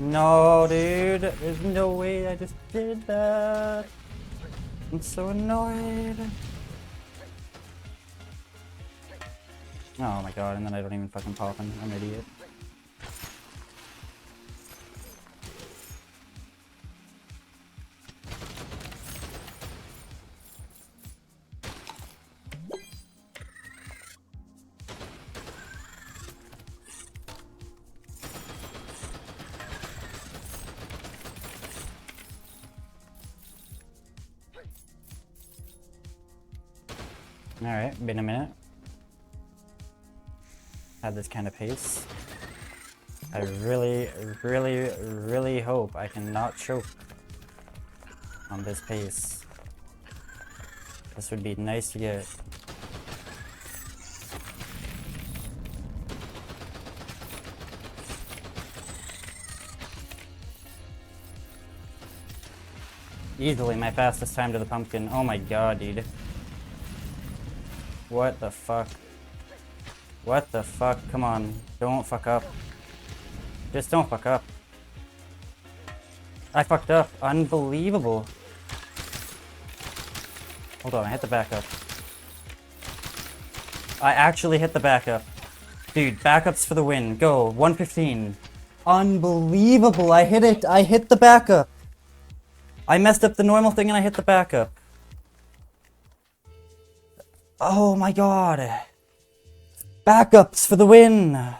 No, dude. There's no way I just did that. I'm so annoyed. Oh my god, and then I don't even fucking pop in. I'm an idiot. Alright, been a minute. Had this kind of pace. I really hope I can not choke on this pace. This would be nice to get. Easily my fastest time to the pumpkin. Oh my god, dude. What the fuck? What the fuck? Come on. Don't fuck up. Just don't fuck up. I fucked up. Unbelievable. Hold on, I hit the backup. I actually hit the backup. Dude, backups for the win. Go. 115. Unbelievable. I hit it. I hit the backup. I messed up the normal thing and I hit the backup. Oh my god. Backups for the win.